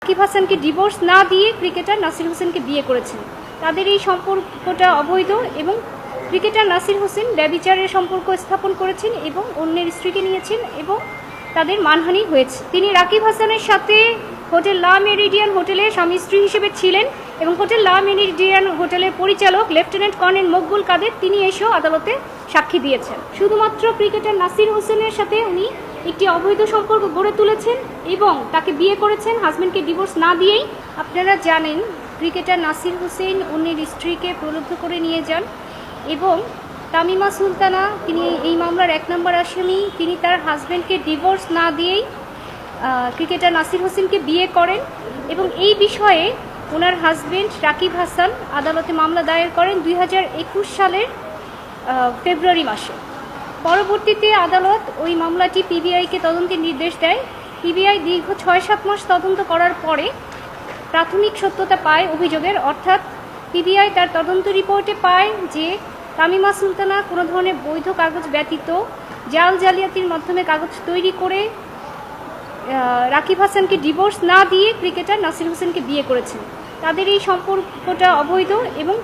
রাকিব হাসানকে ডিভোর্স না দিয়ে ক্রিকেটার নাসির হোসেনকে বিয়ে করেছেন। তাদের এই সম্পর্কটা অবৈধ এবং ক্রিকেটার নাসির হোসেন ব্যভিচারের সম্পর্ক স্থাপন করেছেন এবং অন্যের স্ত্রীকে নিয়েছেন এবং তাদের মানহানি হয়েছে। তিনি রাকিব হাসানের সাথে হোটেল লা মেরিডিয়ান হোটেলে স্বামী স্ত্রী হিসেবে ছিলেন এবং হোটেল লা মেরিডিয়ান হোটেলের পরিচালক লেফটেন্যান্ট কর্নেল মকবুল কাদের তিনি এসেও আদালতে সাক্ষী দিয়েছেন। শুধুমাত্র ক্রিকেটার নাসির হোসেনের সাথে উনি একটি অবৈধ সম্পর্ক গড়ে তুলেছেন এবং তাকে বিয়ে করেছেন হাজব্যান্ডকে ডিভোর্স না দিয়েই। আপনারা জানেন ক্রিকেটার নাসির হোসেন অন্যের স্ত্রীকে প্রলুব্ধ করে নিয়ে যান এবং তামিমা সুলতানা তিনি এই মামলার 1 নম্বর আসামি। তিনি তার হাজব্যান্ডকে ডিভোর্স না দিয়েই ক্রিকেটার নাসির হোসেনকে বিয়ে করেন এবং এই বিষয়ে ওনার হাজব্যান্ড রাকিব হাসান আদালতে মামলা দায়ের করেন 2021 সালের ফেব্রুয়ারি মাসে। পরবর্তীতে আদালত ওই মামলাটি পিবিআইকে তদন্তের নির্দেশ দেয়। পিবিআই দীর্ঘ 6-7 মাস তদন্ত করার পরে প্রাথমিক সত্যতা পায় অভিযোগের, অর্থাৎ পিবিআই তার তদন্ত রিপোর্টে পায় যে তামিমা সুলতানা কোনো ধরনের বৈধ কাগজ ব্যতীত জাল জালিয়াতির মাধ্যমে কাগজ তৈরি করে রাকিব হাসানকে ডিভোর্স না দিয়ে ক্রিকেটার নাসির হোসেনকে বিয়ে করেছেন। তাদের এই সম্পর্কটা অবৈধ এবং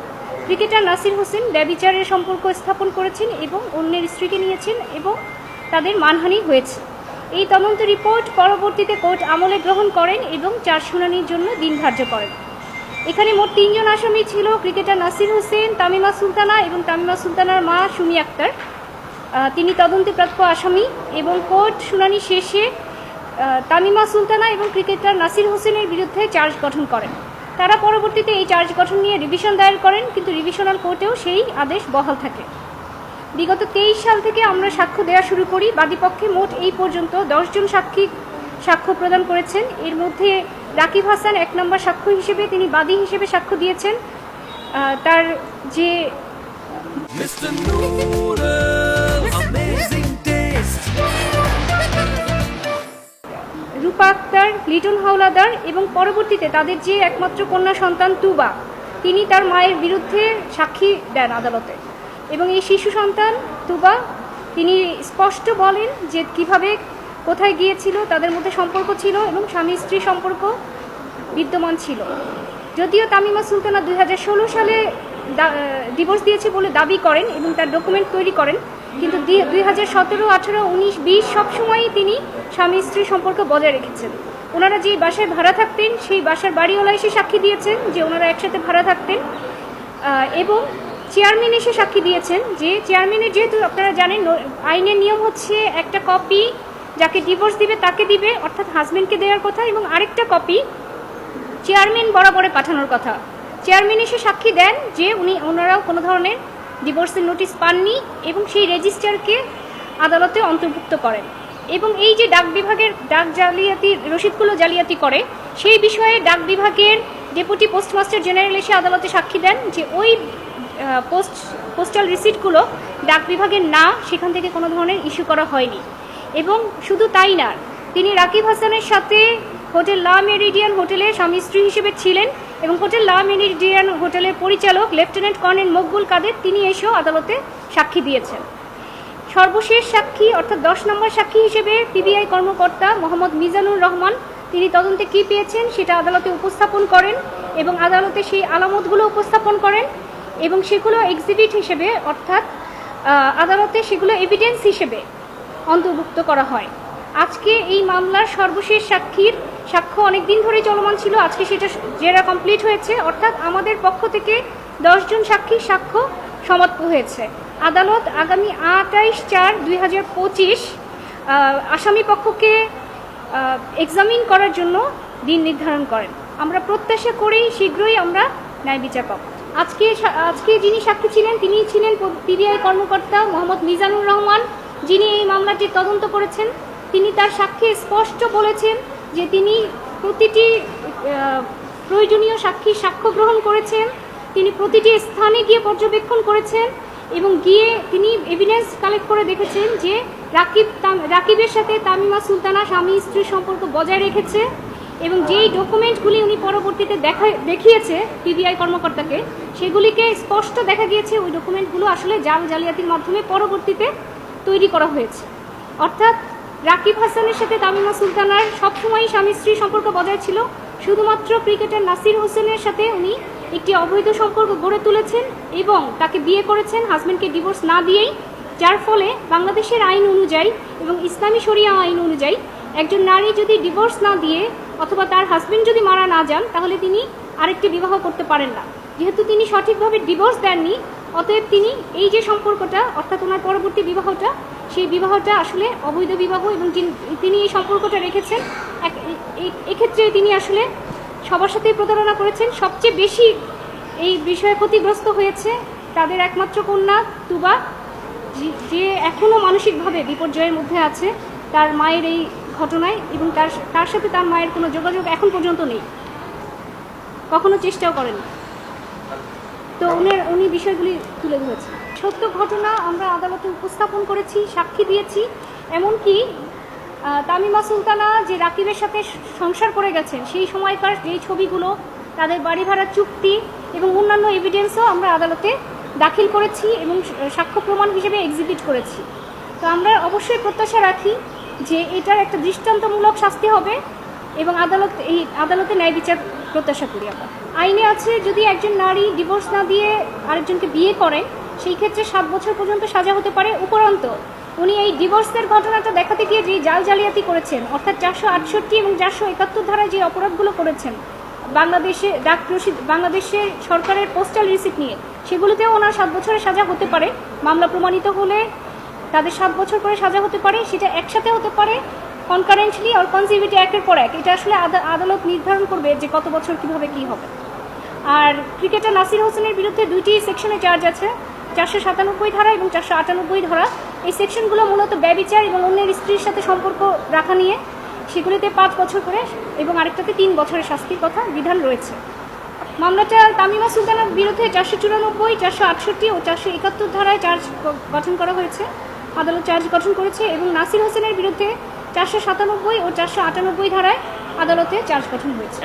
ক্রিকেটার নাসির হোসেন ব্যভিচারের সম্পর্ক স্থাপন করেছেন এবং অন্যের স্ত্রীকে নিয়েছেন এবং তাদের মানহানি হয়েছে। এই তদন্ত রিপোর্ট পরবর্তীতে কোর্ট আমলে গ্রহণ করেন এবং 4 শুনানির জন্য দিন ধার্য করেন। এখানে মোট 3 জন আসামি ছিল, ক্রিকেটার নাসির হোসেন, তামিমা সুলতানা এবং তামিমা সুলতানার মা সুমি আক্তার। তিনি তদন্তে প্রাপ্য আসামি এবং কোর্ট শুনানি শেষে তামিমা সুলতানা এবং ক্রিকেটার নাসির হোসেনের বিরুদ্ধে চার্জ গঠন করেন। তারা পরবর্তীতে এই চার্জ গঠন নিয়ে রিভিশন দায়ের করেন, কিন্তু রিভিশনাল কোর্টেও সেই আদেশ বহাল থাকে। বিগত 23 সাল থেকে আমরা সাক্ষ্য দেওয়া শুরু করি। বাদীপক্ষে মোট এই পর্যন্ত 10 জন সাক্ষী সাক্ষ্য প্রদান করেছেন। এর মধ্যে রাকিব হাসান 1 নম্বর সাক্ষ্য হিসেবে তিনি বাদী হিসেবে সাক্ষ্য দিয়েছেন। তার যে রূপা আক্তার, লিটন হাওলাদার এবং পরবর্তীতে তাদের যে একমাত্র কন্যা সন্তান তুবা, তিনি তার মায়ের বিরুদ্ধে সাক্ষী দেন আদালতে এবং এই শিশু সন্তান তুবা তিনি স্পষ্ট বলেন যে কিভাবে কোথায় গিয়েছিল, তাদের মধ্যে সম্পর্ক ছিল এবং স্বামী স্ত্রী সম্পর্ক বিদ্যমান ছিল। যদিও তামিমা সুলতানা 2016 সালে ডিভোর্স দিয়েছে বলে দাবি করেন এবং তার ডকুমেন্ট তৈরি করেন, কিন্তু 2017, 18, 19, 20 সবসময়ই তিনি স্বামী স্ত্রী সম্পর্ক বজায় রেখেছেন। ওনারা যে বাসায় ভাড়া থাকতেন সেই বাসার বাড়িওয়ালা এসে সাক্ষী দিয়েছেন যে ওনারা একসাথে ভাড়া থাকতেন এবং চেয়ারম্যান এসে সাক্ষী দিয়েছেন যে চেয়ারম্যানের, যেহেতু আপনারা জানেন আইনের নিয়ম হচ্ছে একটা কপি যাকে ডিভোর্স দিবে তাকে দিবে, অর্থাৎ হাজব্যান্ডকে দেওয়ার কথা, এবং আরেকটা কপি চেয়ারম্যান বরাবরে পাঠানোর কথা। চেয়ারম্যান এসে সাক্ষী দেন যে ওনারাও কোনো ধরনের ডিভোর্সের নোটিশ পাননি এবং সেই রেজিস্টারকে আদালতে অন্তর্ভুক্ত করেন এবং এই যে ডাক বিভাগের ডাক জালিয়াতির রসিদগুলো জালিয়াতি করে সেই বিষয়ে ডাক বিভাগের ডেপুটি পোস্টমাস্টার জেনারেল এসে আদালতে সাক্ষী দেন যে ওই পোস্টাল রিসিটগুলো ডাক বিভাগের না, সেখান থেকে কোনো ধরনের ইস্যু করা হয়নি। এবং শুধু তাই না, তিনি রাকিব হাসানের সাথে হোটেল লা মেরিডিয়ান হোটেলে স্বামী স্ত্রী হিসেবে ছিলেন এবং হোটেল লা মেরিডিয়ান হোটেলের পরিচালক লেফটেন্যান্ট কর্নেল মকবুল কাদের তিনি এসেও আদালতে সাক্ষী দিয়েছেন। সর্বশেষ সাক্ষী অর্থাৎ 10 নম্বর সাক্ষী হিসেবে পিবিআই কর্মকর্তা মোহাম্মদ মিজানুর রহমান তিনি তদন্তে কী পেয়েছেন সেটা আদালতে উপস্থাপন করেন এবং আদালতে সেই আলামতগুলো উপস্থাপন করেন এবং সেগুলো এক্সিবিট হিসেবে অর্থাৎ আদালতে সেগুলো এভিডেন্স হিসেবে অন্তর্ভুক্ত করা হয়। আজকে এই মামলার সর্বশেষ সাক্ষীর সাক্ষ্য অনেক দিন ধরেই চলমান ছিল, আজকে সেটা জেরা কমপ্লিট হয়েছে, অর্থাৎ আমাদের পক্ষ থেকে 10 জন সাক্ষীর সাক্ষ্য সমাপ্ত হয়েছে। আদালত আগামী 28/4/2025 আসামি পক্ষকে এক্সামিন করার জন্য দিন নির্ধারণ করেন। আমরা প্রত্যাশা করি শীঘ্রই আমরা ন্যায় বিচার পাব। আজকে যিনি সাক্ষী ছিলেন তিনি ছিলেন পিবিআই কর্মকর্তা মোহাম্মদ মিজানুর রহমান, যিনি এই মামলাটি তদন্ত করেছেন। তিনি তার সাক্ষ্যে স্পষ্ট বলেছেন যে তিনি প্রতিটি প্রয়োজনীয় সাক্ষীর সাক্ষ্য গ্রহণ করেছেন, তিনি প্রতিটি স্থানে গিয়ে পর্যবেক্ষণ করেছেন এবং গিয়ে তিনি এভিডেন্স কালেক্ট করে দেখেছেন যে রাকিবের সাথে তামিমা সুলতানা স্বামী স্ত্রীর সম্পর্ক বজায় রেখেছে এবং যেই ডকুমেন্টগুলি উনি পরবর্তীতে দেখিয়েছে পিবিআই কর্মকর্তাকে, সেগুলিকে স্পষ্ট দেখা গিয়েছে ওই ডকুমেন্টগুলো আসলে জাল জালিয়াতির মাধ্যমে পরবর্তীতে তৈরি করা হয়েছে। অর্থাৎ রাকিব হাসানের সাথে তামিমা সুলতানার সবসময়ই স্বামী স্ত্রী সম্পর্ক বজায় ছিল, শুধুমাত্র ক্রিকেটার নাসির হোসেনের সাথে উনি একটি অবৈধ সম্পর্ক গড়ে তুলেছেন এবং তাকে বিয়ে করেছেন হাজব্যান্ডকে ডিভোর্স না দিয়েই, যার ফলে বাংলাদেশের আইন অনুযায়ী এবং ইসলামী শরিয়া আইন অনুযায়ী একজন নারী যদি ডিভোর্স না দিয়ে অথবা তার হাজব্যান্ড যদি মারা না যান তাহলে তিনি আরেকটি বিবাহ করতে পারেন না। যেহেতু তিনি সঠিকভাবে ডিভোর্স দেননি, অতএব তিনি এই যে সম্পর্কটা অর্থাৎ ওনার পরবর্তী বিবাহটা, সেই বিবাহটা আসলে অবৈধ বিবাহ এবং তিনি এই সম্পর্কটা রেখেছেন। এক্ষেত্রে তিনি আসলে সবার সাথেই প্রতারণা করেছেন। সবচেয়ে বেশি এই বিষয়ে ক্ষতিগ্রস্ত হয়েছে তাদের একমাত্র কন্যা তুবা, যে এখনও মানসিকভাবে বিপর্যয়ের মধ্যে আছে তার মায়ের এই ঘটনায়, এবং তার সাথে তার মায়ের কোনো যোগাযোগ এখন পর্যন্ত নেই, কখনো চেষ্টাও করেন। তো উনি বিষয়গুলি তুলে ধরেছেন। সত্য ঘটনা আমরা আদালতে উপস্থাপন করেছি, সাক্ষী দিয়েছি। এমনকি তামিমা সুলতানা যে রাকিবের সাথে সংসার করে গেছেন সেই সময়কার যেই ছবিগুলো, তাদের বাড়ি ভাড়ার চুক্তি এবং অন্যান্য এভিডেন্সও আমরা আদালতে দাখিল করেছি এবং সাক্ষ্য প্রমাণ হিসেবে এক্সিবিট করেছি। তো আমরা অবশ্যই প্রত্যাশা রাখি যে এটার একটা দৃষ্টান্তমূলক শাস্তি হবে এবং আদালতে ন্যায় বিচার প্রত্যাশা করি আমরা। আইনে আছে যদি একজন নারী ডিভোর্স না দিয়ে আরেকজনকে বিয়ে করেন সেই ক্ষেত্রে 7 বছর পর্যন্ত সাজা হতে পারে। উপরন্ত উনি এই ডিভোর্সের ঘটনাটা দেখাতে গিয়ে যে জালিয়াতি করেছেন, অর্থাৎ 468 এবং 471 ধারায় যে অপরাধগুলো করেছেন বাংলাদেশের সরকারের পোস্টাল রিসিপ্ট নিয়ে, সেগুলোতেও ওনার 7 বছরের সাজা হতে পারে। মামলা প্রমাণিত হলে তাদের 7 বছর করে সাজা হতে পারে, সেটা একসাথে হতে পারে, কনকারেন্টলি আর কনজিকিউটিভ একের পর এক। এটা আসলে আদালত নির্ধারণ করবে যে কত বছর কিভাবে কি হবে। আর ক্রিকেটার নাসির হোসেনের বিরুদ্ধে 2টি সেকশনে চার্জ আছে, 497 ধারা এবং 498 ধারা। এই সেকশনগুলো মূলত ব্যভিচার এবং অন্যের স্ত্রীর সাথে সম্পর্ক রাখা নিয়ে, সেগুলিতে 5 বছর করে এবং আরেকটাতে 3 বছরের শাস্তির কথা বিধান রয়েছে। মামলাটা তামিমা সুলতানার বিরুদ্ধে 494, 468 ও 471 ধারায় চার্জ গঠন করা হয়েছে, আদালত চার্জ গঠন করেছে, এবং নাসির হোসেনের বিরুদ্ধে 497 ও 498 ধারায় আদালতে চার্জ গঠন হয়েছে।